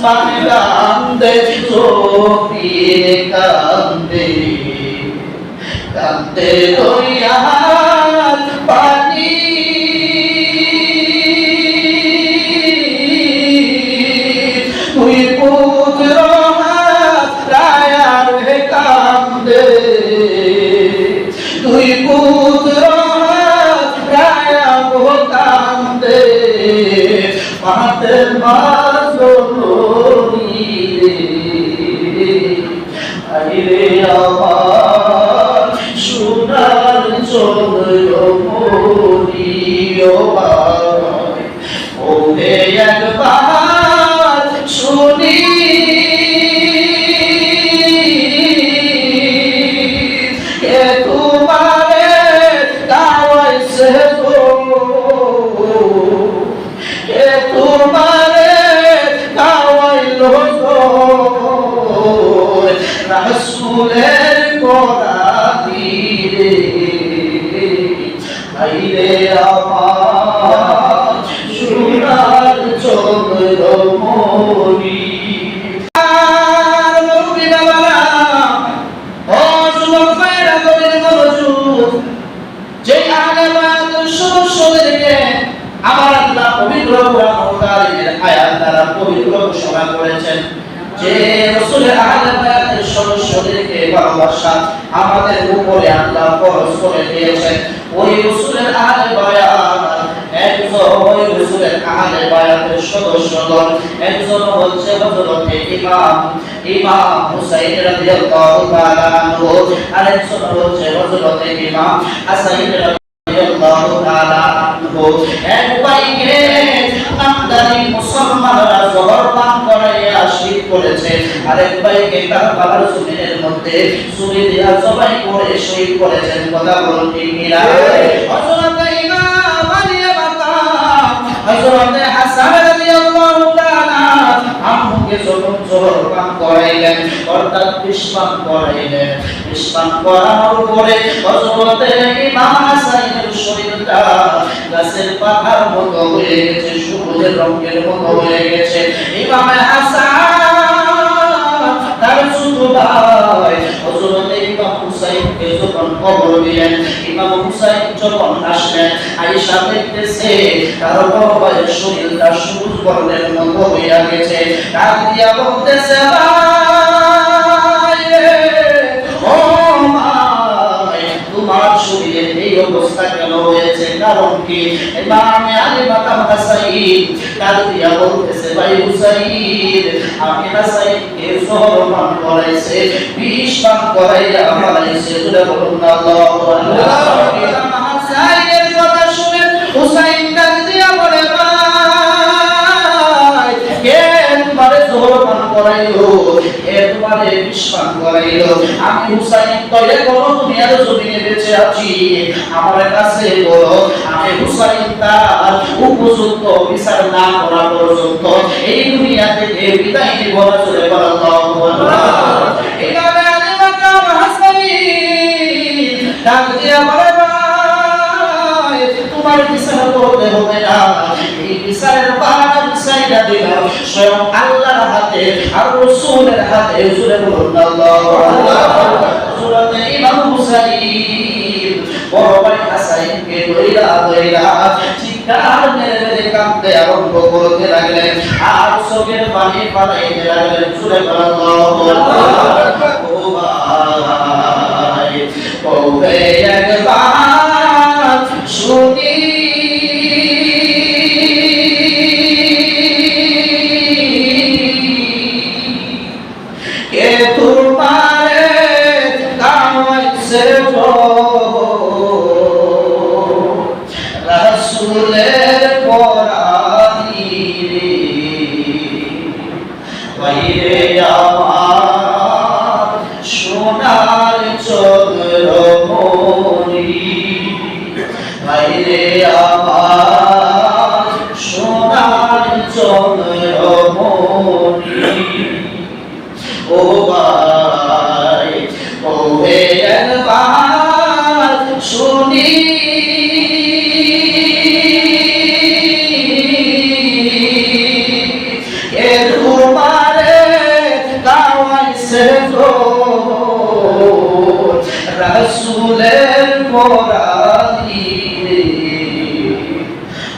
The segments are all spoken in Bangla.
পানি কান্দে জমিন কান্দে কান্দে দরিয়ার পানি তুই পুত্র রায়ার হে কান্দে তুই পুত্র রায়া গো কান্দে মাতে মাজনি আইরে আমার সোনার চন্দ্রমণি ও ভাই ওরে একবার শুনি কে তোমারে গাওয়াইছে গো কে তোমারে গাওয়াইলো গো রাসূলের গোলামি রে আইরে আমার সোনার চন্দ্রমণি আমার আল্লাহ পবিত্র কোরআন কারীমের আয়াত দ্বারা পবিত্র ঘোষণা করেছেন যে রাসূলের আহলে বায়াতের সদস্যদেরকে ভালোবাসা আমাদের উপরে আল্লাহ ফরজ করে দিয়েছেন। ওই রাসূলের আহলে বায়াত একজন ওই রাসূলের আহলে বায়াতের সদস্যগণ একজন হচ্ছে হযরত ইমাম হুসাইন রাদিয়াল্লাহু তাআলা আনহু, আরেকজন হচ্ছে হযরত ইমাম হাসান রাদিয়াল্লাহু তাআলা আনহু। এক ভাইকে নামদারি মুসলমানরা জহর পান করাইয়া শহীদ করেছে, আরেক ভাইকে কারবালার জমিনের মধ্যে ছুরি দিয়া জবাই করে শহীদ করেছেন। কথা বলুন ঠিক কিনা? হযরত ইমাম আলী মাকাম হযরত হাসান রাদিয়াল্লাহু তাআলা আনহুকে যখন জহর পান করাইলেন অর্থাৎ বিস্মান করাইলেন, বিস্মান করানোর পরে হযরত ইমাম হাসানের শরীরটা গাছের পাতার মতো হয়ে গেছে, সবুজের রঙের মতো হয়ে গেছে। ইমাম হাসান তার ছোট ভাই হযরত ইমাম হুসাইনকে যখন কবর দিলেন, ইমাম হুসাইন যখন আসলেন আয়েশা দেখতেছে তার বড় ভাইয়ের শরীরটা সবুজ বর্ণের মতো হয়ে গেছে। ডাক দিয়া বলতেছে ভাই ও ভাই তোমার শরীরের এই অবস্থা কেন হয়েছে, কারণ কি? ইমাম আলী মাকাম হাসাইন ডাক দিয়া বলতেছে ভাই হুসাইন আমি হাসাইনকে জহর পান করাইছে, বিষ পান করাইয়া মারাইছে। তোরা বলুন না আল্লাহু আকবার। ইমাম হাসাইনের কথা শুনে হুসাইন ডাক দিয়া বলে ভাই কে তোমারে জহর পান করাইলো, কে তোমারে বিষ পান করাইলো? আমি হুসাইন তো এখনো দুনিয়ার জমিনে বেঁচে আছি, আমার কাছে বলো আমি হুসাইন তার উপযুক্ত বিচার না করা পর্যন্ত এই দুনিয়া থেকে বিদায় নিব না। চলে বলো আল্লাহু আকবার। ইমাম আলী মাকাম হাসাইন ডাক দিয়া বলে ভাই তোমার বিচার করতে হবে না, এই বিচারের পালা বিচাইরা দিলাম স্বয়ং আল্লাহর হাতে আর রাসূলের হাতে। জোরে বলুন আল্লাহু আকবার। হযরত ইমাম হুসাইন বড় ভাই হাসাইনকে ধইরা চিৎকার মেরে মেরে কাঁদতে আরম্ভ করতে লাগলেন আর চোখের পানি পালাইতে লাগলেন। জোরে বলুন আল্লাহু আকবার। ও ভাই ও একবার শুনি কে তোমারে গাওয়াইছে গো রাসূলের কোরআনি রে ভাইরে আমার সোনার চন্দ্রমণি, ভাইরে আমার সোনার চন্দ্রমণি। ও ভাই ও একবার শুনি কে তোমার পরানি রে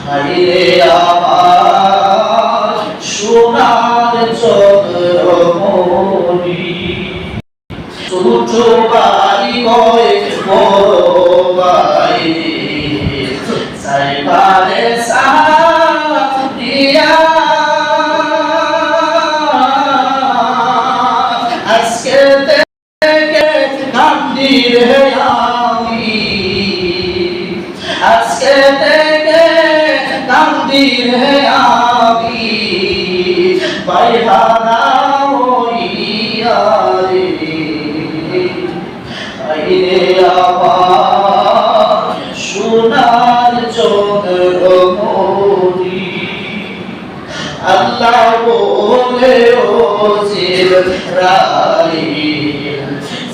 হায়রে আমার সোনার চন্দ্রমণি ছোট বাড়ি গয় বড় বাড়ি সাইবারে সাদিয়া আজকে থেকে কান্দি রে আমি আজকে থেকে কান্দি রে আমি বাইহারা হইয়া রে আইরে আমার সোনার চন্দ্রমণি আল্লাহ বলে ও জিবরাইল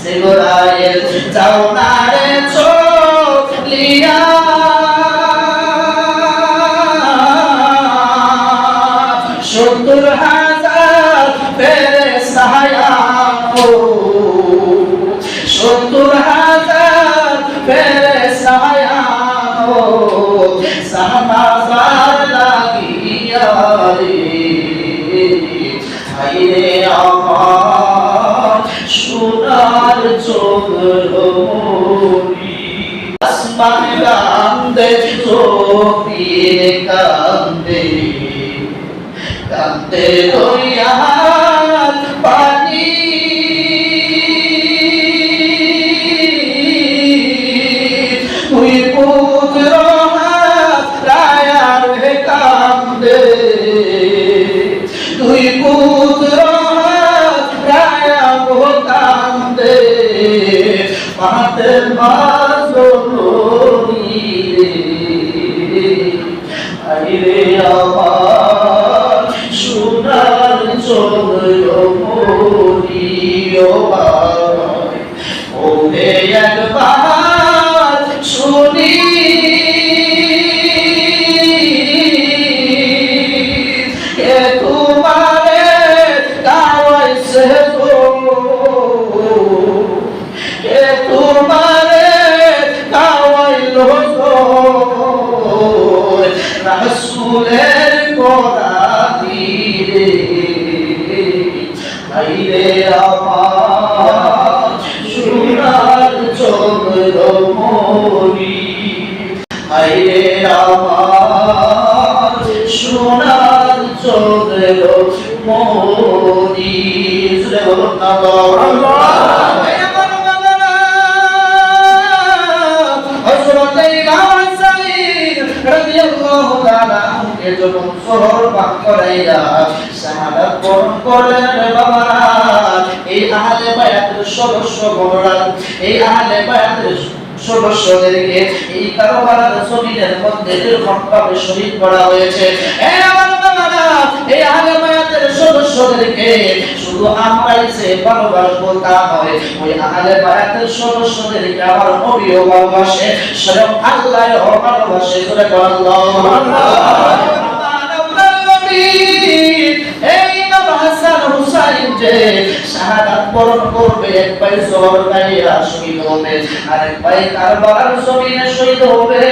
জিবরাইল যাও না রে চলিয়া সত্তর হাজার ফেরেশতা সত্তর হাজার ফেরেশতা সাহাবার লাগিয়া রে হায়রে আমার সোনার চন্দ্রমণি আসমান কান্দে জমিন কান্দে কান্দে দরিয়ার পানি তুই পুত্র রায়ার কান্দে তুই পুত্র রায়া কান্দে মাতে মাজনি রে আইরে আমার সোনার চন্দ্রমণি ও ভাই ওরে একবার শুনি কে তোমারে গাওয়াইছে গো কে তোমারে গাওয়াইলো গো রাসূলের কোরআনি রে আইরে আমার সোনার চন্দ্রমণি আইরে আমার সোনার চন্দ্রমণি সুরে বলুন না আল্লাহ হযরত ইমাম সাইদ রাদিয়াল্লাহু তাআলা কে যখন শহর পাক করাইয়া শাহাদাত বরণ করলেন বাবারা এই আহলে বায়াতের সদস্য গণরা এই আহলে বায়াতের সদস্যদেরকে এই কারবালার জমিনের মধ্যে নির্মমভাবে শহীদ করা হয়েছে আমার বাবারা এই আহলে বায়াতের সদস্যদেরকে শুধু আমরাই যে ভালোবাসবো তা নয় ওই আহলে বায়াতের সদস্যদেরকে আমার নবীও ভালোবাসে স্বয়ং আল্লাহও ভালোবাসে করে আল্লাহ এই ইমাম হাসান হুসাইন যে শাহাদাত বরণ করবে এক ভাই জোহর গাইয়া শহীদ হবে আর এক ভাই কারবালার জমিনে শহীদ হবে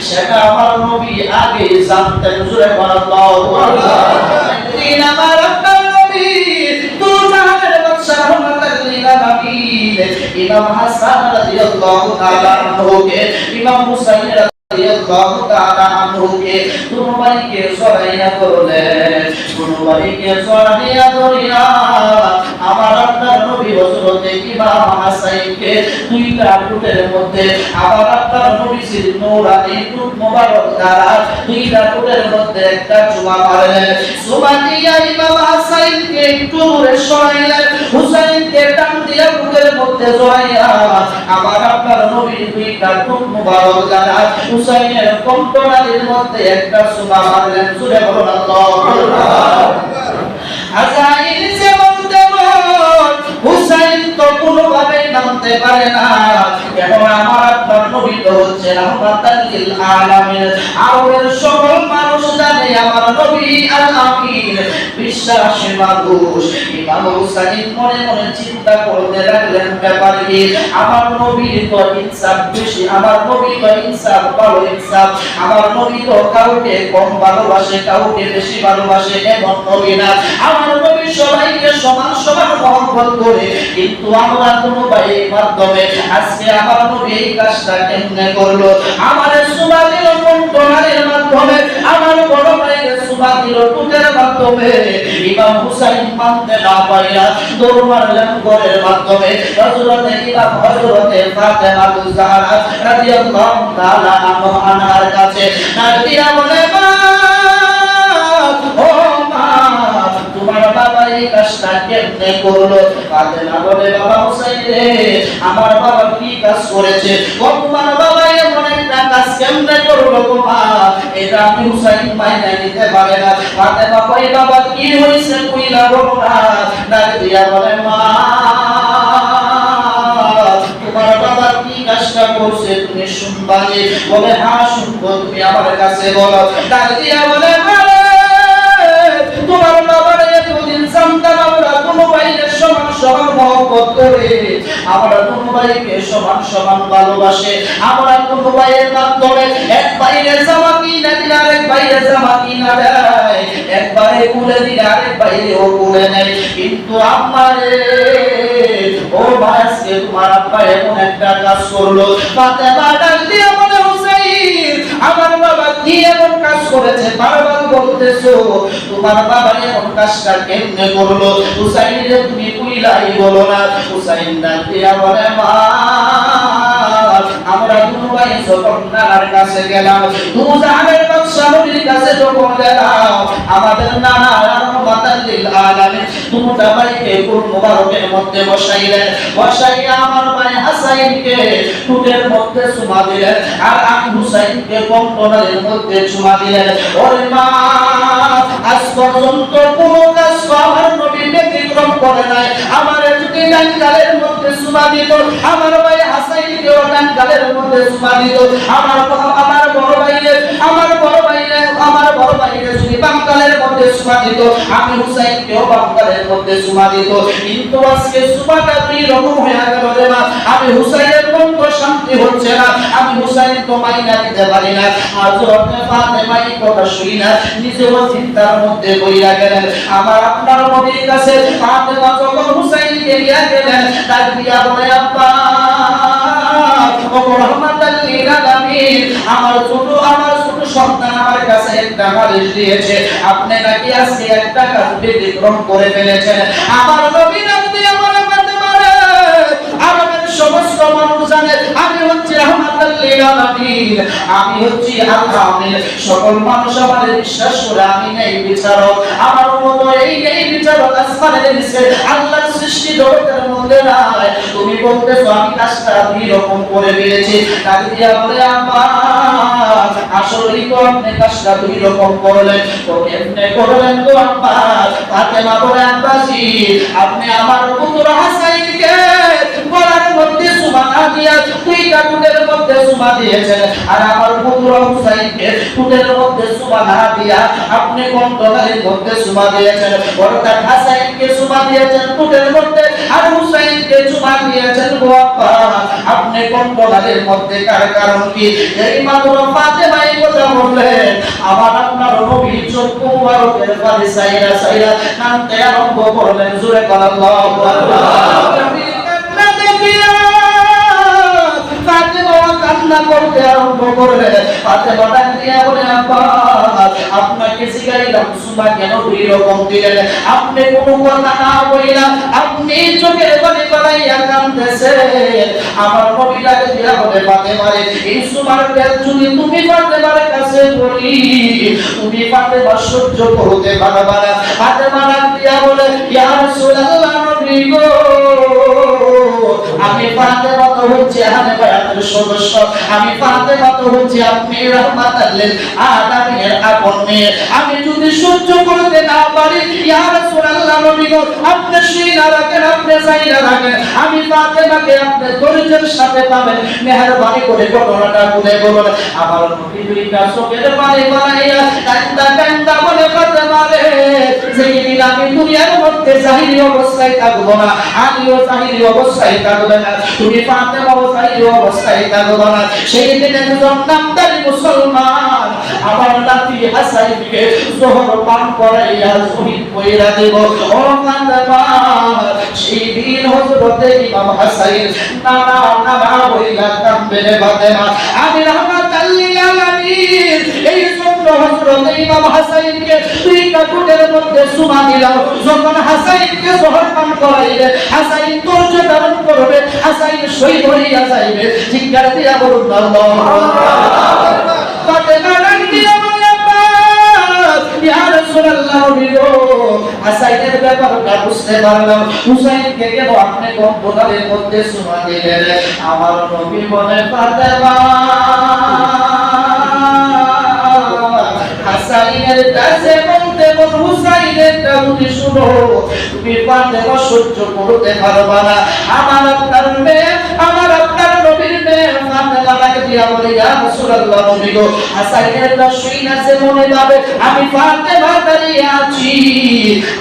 সেটা আমার নবী আগে জানতেন জুরে আল্লাহু আকবার দিন আমার আপনার নবী তু জাহানের বাদশা রহমাতুল লিল আলামিন ইমাম হাসান রাদিয়াল্লাহু তাআলা আনহুকে ইমাম হুসাইন রাদিয়াল্লাহু তাআলা আনহুকে দুবাইকে সরাইয়া করলেন দুবাইকে সরাইয়া ধরিয়া আমার আপনার নবী হযরত ইমাম হাসাইনকে দুইটা টুটের মধ্যে আমার আপনার নবীর নূরানি টুট মোবারক দ্বারা দুইটা টুটের মধ্যে একটা চুমা মারলেন চুমা দিয়া ইমাম হাসাইনকে একটু দূরে সরাইলেন হুসাইনকে টান দিয়া বুকের মধ্যে জড়াইয়া আমার আপনার নবীর দুইটা টুট মোবারক দ্বারা হুসাইনের কণ্ঠনালীর মধ্যে একটা চুমা মারলেন জুরে বলুন আল্লাহু আকবার আযাইল যে বলতে হুসাইন তো কোনোভাবেই নামতে পারে না এখন আমার আপনার নবী তো হচ্ছে রাহমাতাল লিল আলামিন। আরবের সকল মানুষ জানে আমার নবী আল আমিন, বিশ্বাসী মানুষ। ইমাম হুসাইন মনে মনে চিন্তা করতে লাগলেন, ব্যাপার কি, আমার নবীর তো ইনসাফ বেশি, আমার নবী তো ইনসাফ ভালো ইনসাফ, আমার নবী তো কাউকে কম ভালোবাসে কাউকে বেশি ভালোবাসে এমন নবী না। আমার নবী সবাইকে সমান সমান মহব্বত করে, কিন্তু আমরা কোনো ভাইয়ের মাধ্যমে আজকে আমার নবী এই কাজটা কেমনে করলো? আমাদের সুবা দিল কণ্ঠনালীর মাধ্যমে, আমার বড় ভাইয়ের সুবা দিল টুকের মাধ্যমে। ইমাম হুসাইন মানতে না পারিয়া দৌড় মারলেন ঘরের মাধ্যমে হযরতে ইমাম হযরতে ফাতেমা জাহরা রাদিয়াল্লাহু তাআলা আনহার কাছে। নাদিয়া বলে, মা ও মা, তোমার বাবা এই কাজটা কেমনে করলো? ফাতেমা বলে, বাবা হুসাইন রে, আমার বাবা কি কাজ করেছে? ও তোমার বাবা এমন একটা কাজ কেমনে করলো গো মা? এটা আমি হুসাইন মাইনা নিতে পারে না। ফাতেমা কই, বাবা কি হইছে কইলা বলো না। নাদিয়া বলে, মা তোমার বাবা কি কাজটা করছে তুমি শুনবা? বলে, হ্যাঁ শুনবো, তুমি আমার কাছে বলো। নাদিয়া বলে, তোমার বাবার এতদিন জানতাম আমরা কোনো ভাইয়ের সমান সমান মহব্বত করে, আমরা কোনো ভাইকে সমান সমান ভালোবাসে, আমরা কোনো ভাইয়ের মাধ্যমে এক ভাইয়ের জামা কিনে দিলে আরেক ভাইয়ের জামা কিনা দেয়, একবারে কুলে দিলে আরেক ভাইয়ের ও কুলে নেয়। কিন্তু আমারে ও ভাই, আজকে তোমার আব্বা এমন একটা কাজ করলো। ফাতেমা ডাক দিয়ে বলে, হুসাইন আমার বাবা কি এমন কাজ করেছে বারবার বলতেছো? তোমার বাবা এমন কাজটা কেমনে করলো? হুসাইন রে তুমি কইলাই বলো না। হুসাইন ডাক দিয়া বলে, মা আমরা দুই ভাই যখন নানার কাছে গেলাম, দুজাহানের বাদশা নবীর কাছে যখন গেলাম, আমাদের নানা রাহমাতাল লিল আলামিন দুটা ভাইকে কুল মুবারকের মধ্যে বসাইলেন। বসাইয়া আমার ভাই হাসাইনকে ঠোঁটের মধ্যে চুমা দিলেন, আর আমি হুসাইনকে কণ্ঠনালীর মধ্যে চুমা দিলেন। ওরে মা, আজ পর্যন্ত কোনো কাজ আমার নবী ব্যতিক্রম করে নাই। আমার যদি ডান গালের মধ্যে চুমা দিত, আমার ভাই হাসাইনকেও ডান গালের মধ্যে চুমা দিত। আমার বড় ভাইরে যদি বাম গালের মধ্যে চুমা দিত, আমি হুসাইনকেও বাম গালের মধ্যে চুমা দিত। কিন্তু আজকে চুমাটা দুই রকম হয়ে গেল রে মা। আমি হুসাইনের কণ্ঠ শান্তি হচ্ছে না, আমি হুসাইন তো মাইনা দিতে পারি না। হযরতে ফাতেমা এই কথা শুনি না, নিজেও চিন্তার মধ্যে বইয়া গেলেন। আমার আপনার নবীর কাছে ফাতেমা যখন হুসাইনকে নিয়ে গেলেন, তার দিয়া বলে, আব্বা রহমাতাল লিল আলামিন, আমার ছোট সন্তান আমার কাছে একটা নালিশ দিয়েছে, আপনি নাকি আজকে একটা কাজ ব্যতিক্রম করে ফেলেছেন। আমার নবী নাম দিয়ে বলে, ফাতেমা রে, আরবের সমস্ত মানুষ জানে আমি হচ্ছি রহমাতাল লিল আলামিন, আমি হচ্ছি আল-আমিন। সকল মানুষ আমাদের বিশ্বাস করে আমি এই বিচারক, আমার মতো এই বিচারক আসমানের নিচে আল্লাহর সৃষ্টি জগতের মধ্যে নাই। তুমি বলতেছো আমি কাজটা দুই রকম করে ফেলেছি। তাকে দিয়া বলে, আমার আসলেই তো আপনি কাজটা দুই রকম করলেন, তো কেমনে করলেন গো আব্বা? ফাতেমা বলে, আব্বাজি আপনি আমার পুত্র হাসাইনকে গলার মধ্যে চুমা না দিয়া দুইটা ঠোঁটের মধ্যে চুমা দিয়েছেন, আর আমার পুত্র হুসাইনকে ঠোঁটের মধ্যে চুমা না দিয়া আপনি কণ্ঠনালীর মধ্যে চুমা দিয়েছেন। অর্থাৎ হাসাইনকে চুমা দিয়েছেন ঠোঁটের মধ্যে, আর হুসাইনকে চুমা দিয়েছেন গো আব্বা আপনি কণ্ঠনালীর মধ্যে। কার কারণ কি? এই মাত্র ফাতেমা এই কথা বললেন, আমার আপনার নবী চক্ষু মুবারকের পানি সাইরা সাইরা নামতে আরম্ভ করলেন। জোরে বলেন আল্লাহু আকবার। কান্না করতে আরম্ভ করলে ফাতেমা ডাক দিয়া বলে, আব্বা আপনাকে জিগাইলাম সুমা কেন দুই রকম দিলেন? আপনি কোনো কথা না বলিলা আপনি চোখের পানি ফেলাইয়া কাঁদতেছেন। আমার নবী ডাক দিয়া বলে, ফাতেমা রে, এই সুমার পেট যদি তুমি ফাতেমার কাছে বলি, তুমি ফাতেমা সহ্য করতে পারবা না। ফাতেমা ডাক দিয়া বলে, ইয়া রাসূলুল্লাহ নবী গো, আমি ফাতেমা তো হচ্ছে হানে বায়াত বায়াতের সদস্য, আমি ফাতেমা তো হচ্ছি আপনি রাহমাতাল লিল আলামিনের আপন মেয়ে। আমি যদি সহ্য করতে না পারি, ইয়া রাসূলুল্লাহ নবী গো, আপনি সিনা রাখেন, আপনি সাইনা রাখেন, আমি ফাতেমাকে আপনি ধৈর্যের সাথে পাবেন, মেহেরবানি করে ঘটনাটা বলে বলুন। আমার নবী দুইটা চোখের পানি বানাইয়া কান্দা কান্দা বলে, ফাতেমা রে, যেদিন আমি দুনিয়ার মধ্যে জাহিরি অবস্থায় থাকবো না, আমিও জাহিরি অবস্থায় থাকবে না, তুমি ফাতেমাও জাহিরি অবস্থায় থাকবে না, সেই দিন একজন নামদারি মুসলমান আমার নাতি হাসাইনকে জোহর পান করাইয়া শহীদ কইরা দেব। ও ফাতেমা, সেই দিন হযরতে ইমাম হাসাইন নানা নানা বইলা কাঁদবে রে ফাতেমা। আমি রাহমাতাল লিল আলামিন এই জন্য হযরতে ইমাম হাসাইনকে দুই কাকুটের মধ্যে সুমা দিলাম। যখন হাসাইনকে জোহর পান করাইবে, হাসাইন ধৈর্য ধারণ করবে, হাসাইন শহীদ হইয়া যাইবে। চিৎকার দিয়া বলুন আল্লাহু আকবার। ফাতেমা ডাক দিয়া বলে, ইয়া রাসূলুল্লাহ নবী গো, হাসাইনের ব্যাপারটা বুঝতে পারলাম, হুসাইনকে কেন আপনি কম্পনের মধ্যে সুমা দিলেন? আমার নবী বলে, ফাতেমা, হাসাইনের কাছে বলতে বল, হুসাইনের কাছে শুনো, তুমি ফাতেমা সহ্য করতে পারবা না। আমার আপনার মেয়ে, আমার আপনার নবীর মেয়ে ফাতেমা ডাক দিয়া বলে, ইয়া রাসূলুল্লাহ নবী গো, হাসাইনের দশইন আছে মনে পাবে, আমি ফাতেমা দাঁড়িয়ে আছি,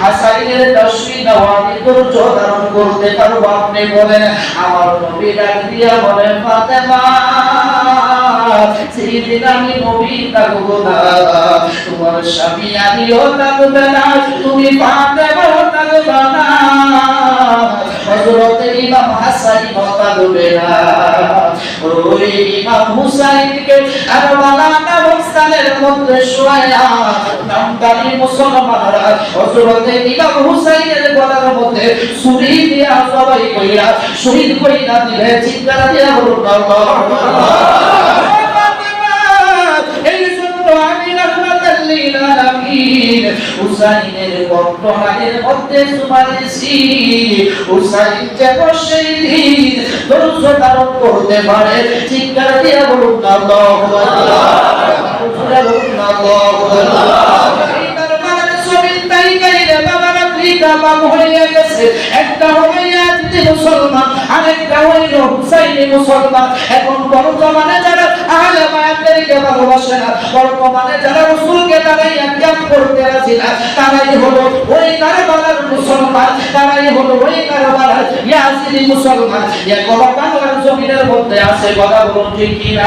হাসাইনের দশইন আমি ধৈর্য ধারণ করতে পারবো, আপনি বলেন। আমার নবী ডাক দিয়া বলে, ফাতেমা, সেদিন আমি নবী থাকবো না, তোমার স্বামী আমিও থাকবে না, তুমি ফাতেমাও থাকবে না, হযরতে ইমাম হাসাইন থাকবে না। ওই ইমাম হুসাইনকে কারবালার স্থানের মধ্যে শোয়া নামদারি মুসলমানরা হযরতে ইমাম হুসাইনের গলার মধ্যে ছুরি দিয়ে জবাই কইরা শহীদ কইরা দিলে। চিৎকার দিয়া বলুন আল্লাহু আকবার। এই জন্য আমি রাহমাতাল লিল আলামিন হুসাইনের ঘটনার মধ্যে সুমাইছি, হুসাইন যেন সেই দিন ধৈর্য ধারণ করতে পারে। চিৎকার দিয়া বলুন আল্লাহু আকবার। বলুন আল্লাহু আকবার। এই দরবারের জমিন তাই গাইলে বাবার আফ্রিকা বাগ হয়ে গেছে, একটা হইয়া মুসলমান, আরেকটা হইল হুসাইনি মুসলমান। এখন বর্তমানে যারা আহলে বায়াতদেরকে ভালোবাসে না, বর্তমানে যারা রাসূলকে দাঁড়াইয়া ক্যাম্প করতে রাজি না, তারাই হলো ওই কারবালার মুসলমান, তারাই হলো ওই কারবালার ইয়াজিদি মুসলমান। এ কথা বাংলার জমিনের মধ্যে আছে, কথা বলুন ঠিক কি না?